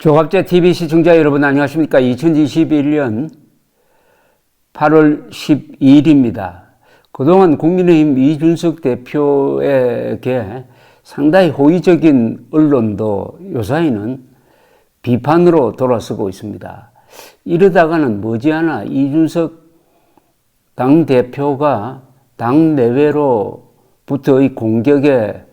조갑제 TV 시청자 여러분 안녕하십니까? 2021년 8월 12일입니다. 그동안 국민의힘 이준석 대표에게 상당히 호의적인 언론도 요사이는 비판으로 돌아서고 있습니다. 이러다가는 머지않아 이준석 당대표가 당내외로부터의 공격에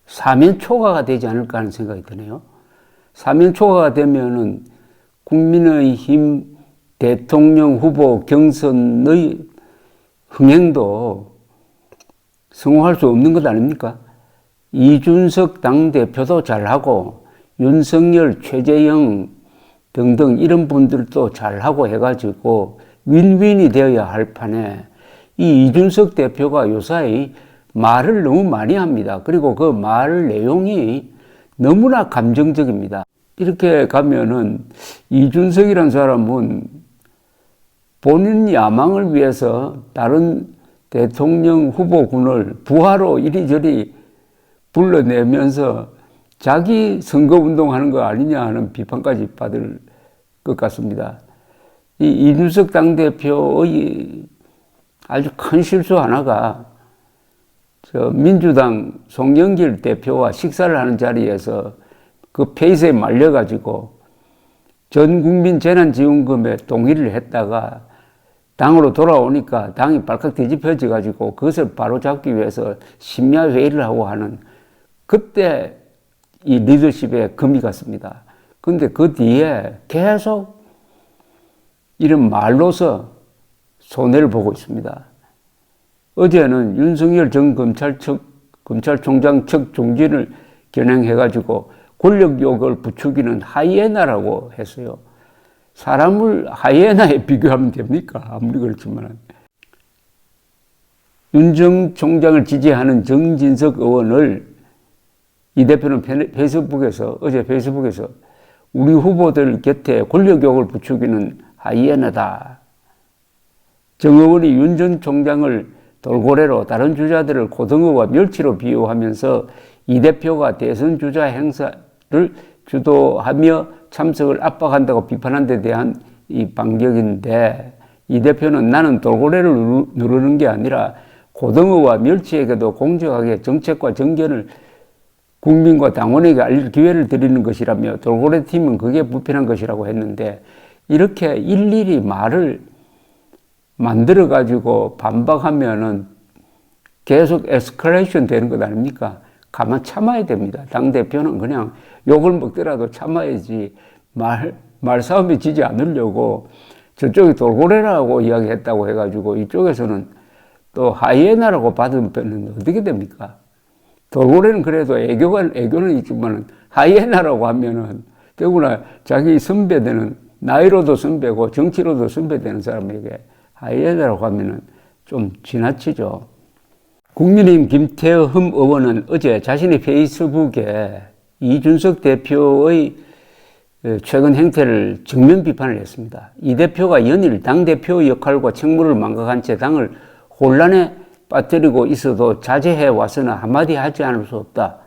사면초가가 되지 않을까 하는 생각이 드네요. 사면초가가 되면은 국민의힘 대통령 후보 경선의 흥행도 성공할 수 없는 것 아닙니까? 이준석 당대표도 잘하고 윤석열, 최재형 등등 이런 분들도 잘하고 해가지고 윈윈이 되어야 할 판에 이 이준석 대표가 요사이 말을 너무 많이 합니다. 그리고 그 말 내용이 너무나 감정적입니다. 이렇게 가면은 이준석이라는 사람은 본인 야망을 위해서 다른 대통령 후보군을 부하로 이리저리 불러내면서 자기 선거운동하는 거 아니냐 하는 비판까지 받을 것 같습니다. 이 이준석 당대표의 아주 큰 실수 하나가 민주당 송영길 대표와 식사를 하는 자리에서 그 페이스에 말려가지고 전 국민 재난지원금에 동의를 했다가 당으로 돌아오니까 당이 발칵 뒤집혀져가지고 그것을 바로잡기 위해서 심야회의를 하고 하는 그때 이 리더십에 금이 갔습니다. 그런데 그 뒤에 계속 이런 말로서 손해를 보고 있습니다. 어제는 윤석열 전 검찰총장 측 종진을 겨냥해가지고 권력욕을 부추기는 하이에나라고 했어요. 사람을 하이에나에 비교하면 됩니까? 아무리 그렇지만. 윤 전 총장을 지지하는 정진석 의원을 이 대표는 어제 페이스북에서 우리 후보들 곁에 권력욕을 부추기는 하이에나다. 정 의원이 윤 전 총장을 돌고래로 다른 주자들을 고등어와 멸치로 비유하면서 이 대표가 대선 주자 행사를 주도하며 참석을 압박한다고 비판한 데 대한 이 반격인데 이 대표는 나는 돌고래를 누르는 게 아니라 고등어와 멸치에게도 공정하게 정책과 정견을 국민과 당원에게 알릴 기회를 드리는 것이라며 돌고래 팀은 그게 불편한 것이라고 했는데 이렇게 일일이 말을 만들어가지고 반박하면은 계속 에스컬레이션 되는 것 아닙니까? 가만 참아야 됩니다. 당대표는 그냥 욕을 먹더라도 참아야지 말싸움에 지지 않으려고 저쪽이 돌고래라고 이야기했다고 해가지고 이쪽에서는 또 하이에나라고 받으면 어떻게 됩니까? 돌고래는 그래도 애교는 있지만 하이에나라고 하면은 더구나 자기 선배되는 나이로도 선배고 정치로도 선배되는 사람에게 하이에나라고 하면은 좀 지나치죠. 국민의힘 김태흠 의원은 어제 자신의 페이스북에 이준석 대표의 최근 행태를 정면 비판을 했습니다. 이 대표가 연일 당대표 역할과 책무를 망각한 채 당을 혼란에 빠뜨리고 있어도 자제해 왔으나 한마디 하지 않을 수 없다.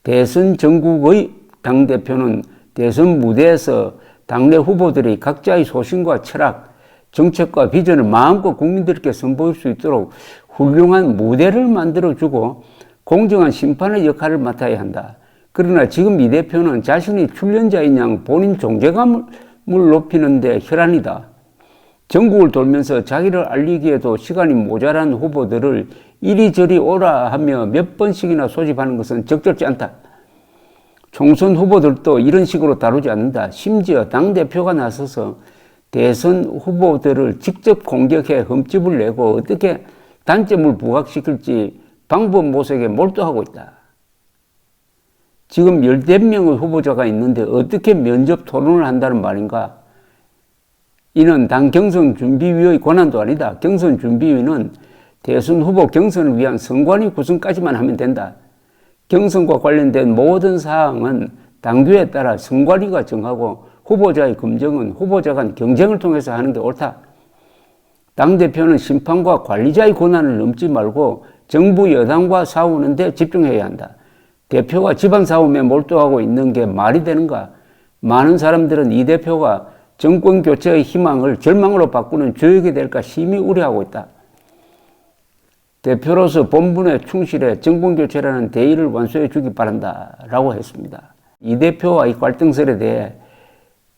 대선 전국의 당대표는 대선 무대에서 당내 후보들이 각자의 소신과 철학, 정책과 비전을 마음껏 국민들께 선보일 수 있도록 훌륭한 무대를 만들어주고 공정한 심판의 역할을 맡아야 한다. 그러나 지금 이 대표는 자신이 출연자인 양 본인 존재감을 높이는 데 혈안이다. 전국을 돌면서 자기를 알리기에도 시간이 모자란 후보들을 이리저리 오라 하며 몇 번씩이나 소집하는 것은 적절치 않다. 총선 후보들도 이런 식으로 다루지 않는다. 심지어 당대표가 나서서 대선 후보들을 직접 공격해 흠집을 내고 어떻게 단점을 부각시킬지 방법 모색에 몰두하고 있다. 지금 14명의 후보자가 있는데 어떻게 면접 토론을 한다는 말인가? 이는 당 경선 준비위의 권한도 아니다. 경선 준비위는 대선 후보 경선을 위한 선관위 구성까지만 하면 된다. 경선과 관련된 모든 사항은 당규에 따라 선관위가 정하고 후보자의 검증은 후보자 간 경쟁을 통해서 하는 게 옳다. 당대표는 심판과 관리자의 권한을 넘지 말고 정부 여당과 싸우는 데 집중해야 한다. 대표가 집안 싸움에 몰두하고 있는 게 말이 되는가? 많은 사람들은 이 대표가 정권 교체의 희망을 절망으로 바꾸는 주역이 될까 심히 우려하고 있다. 대표로서 본분에 충실해 정권 교체라는 대의를 완수해 주기 바란다 라고 했습니다. 이 대표와 이 갈등설에 대해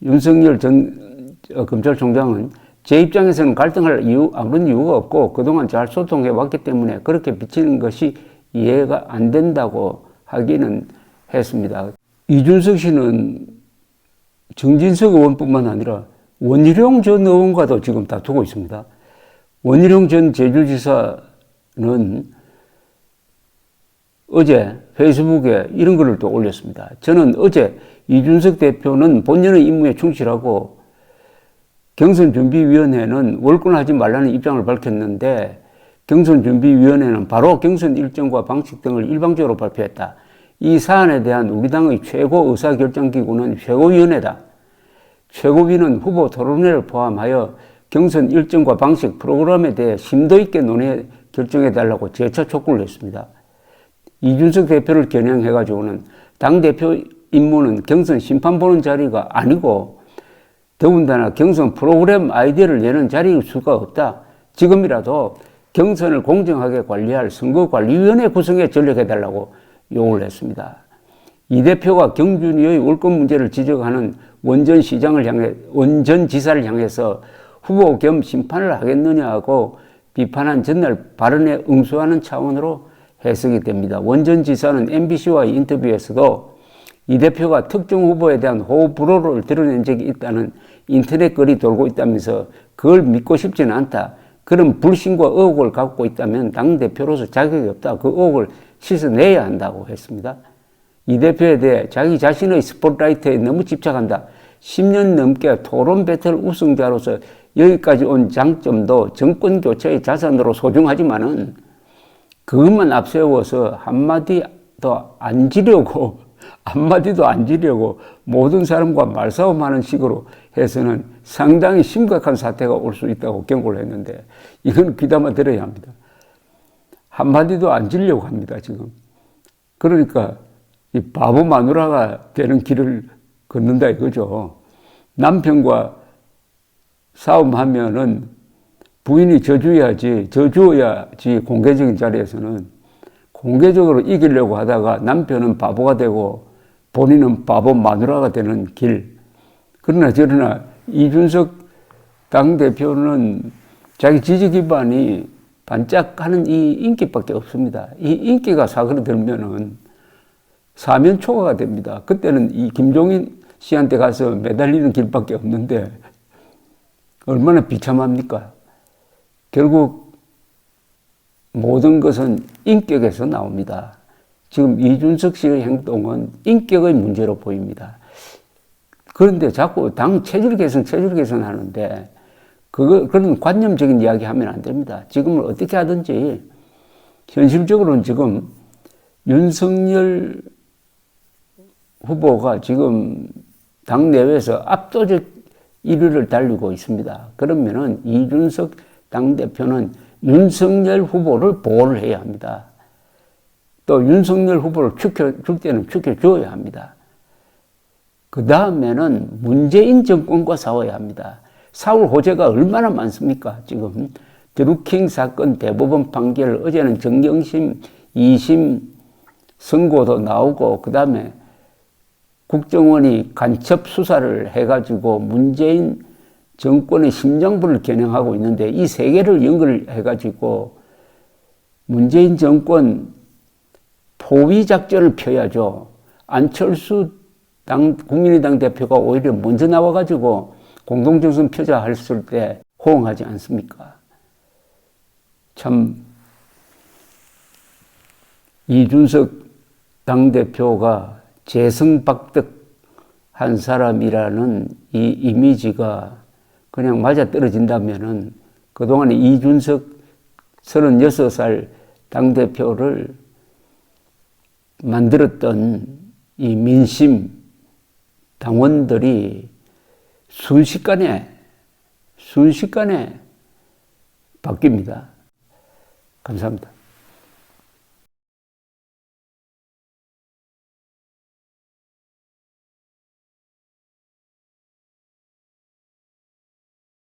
윤석열 전 검찰총장은 제 입장에서는 갈등할 아무런 이유가 없고 그동안 잘 소통해 왔기 때문에 그렇게 비치는 것이 이해가 안 된다고 하기는 했습니다. 이준석 씨는 정진석 의원뿐만 아니라 원희룡 전 의원과도 지금 다투고 있습니다. 원희룡 전 제주지사는 어제 페이스북에 이런 글을 또 올렸습니다. 저는 어제 이준석 대표는 본연의 임무에 충실하고 경선준비위원회는 월권하지 말라는 입장을 밝혔는데 경선준비위원회는 바로 경선 일정과 방식 등을 일방적으로 발표했다. 이 사안에 대한 우리 당의 최고 의사결정기구는 최고위원회다. 최고위는 후보 토론회를 포함하여 경선 일정과 방식 프로그램에 대해 심도 있게 논의 결정해달라고 재차 촉구를 했습니다. 이준석 대표를 겨냥해가지고는 당대표 임무는 경선 심판 보는 자리가 아니고 더군다나 경선 프로그램 아이디어를 내는 자리일 수가 없다. 지금이라도 경선을 공정하게 관리할 선거관리위원회 구성에 전력해달라고 요구를 했습니다. 이 대표가 경준위의 월권 문제를 지적하는 원전지사를 향해서 후보 겸 심판을 하겠느냐 하고 비판한 전날 발언에 응수하는 차원으로 해석이 됩니다. 원전지사는 MBC와의 인터뷰에서도 이 대표가 특정 후보에 대한 호흡 불호를 드러낸 적이 있다는 인터넷 글이 돌고 있다면서 그걸 믿고 싶지는 않다. 그런 불신과 의혹을 갖고 있다면 당대표로서 자격이 없다. 그 의혹을 씻어내야 한다고 했습니다. 이 대표에 대해 자기 자신의 스포트라이트에 너무 집착한다. 10년 넘게 토론 배틀 우승자로서 여기까지 온 장점도 정권 교체의 자산으로 소중하지만은 그것만 앞세워서 한마디도 안 지려고 모든 사람과 말싸움하는 식으로 해서는 상당히 심각한 사태가 올 수 있다고 경고를 했는데 이건 귀담아 들어야 합니다. 한마디도 안 지려고 합니다, 지금. 그러니까 이 바보 마누라가 되는 길을 걷는다 이거죠. 남편과 싸움하면은 부인이 져주어야지 공개적인 자리에서는 공개적으로 이기려고 하다가 남편은 바보가 되고 본인은 바보 마누라가 되는 길. 그러나 이준석 당대표는 자기 지지 기반이 반짝하는 이 인기밖에 없습니다. 이 인기가 사그러들면은 사면초가가 됩니다. 그때는 이 김종인 씨한테 가서 매달리는 길밖에 없는데 얼마나 비참합니까? 결국 모든 것은 인격에서 나옵니다. 지금 이준석 씨의 행동은 인격의 문제로 보입니다. 그런데 자꾸 당 체질 개선 하는데 그런 관념적인 이야기 하면 안 됩니다. 지금은 어떻게 하든지 현실적으로는 지금 윤석열 후보가 지금 당 내외에서 압도적 1위를 달리고 있습니다. 그러면은 이준석 당대표는 윤석열 후보를 보호를 해야 합니다. 또 윤석열 후보를 줄 때는 지켜줘야 합니다. 그 다음에는 문재인 정권과 싸워야 합니다. 싸울 호재가 얼마나 많습니까? 지금 드루킹 사건 대법원 판결, 어제는 정경심 2심 선고도 나오고 그 다음에 국정원이 간첩 수사를 해가지고 문재인 정권의 심장부를 겨냥하고 있는데 이 세 개를 연결해가지고 문재인 정권 포위 작전을 펴야죠. 안철수 국민의당 대표가 오히려 먼저 나와가지고 공동정선 펴자 했을 때 호응하지 않습니까? 참 이준석 당대표가 재성박덕한 사람이라는 이 이미지가 그냥 맞아떨어진다면은 그동안 이준석 36살 당대표를 만들었던 이 민심 당원들이 순식간에 바뀝니다. 감사합니다.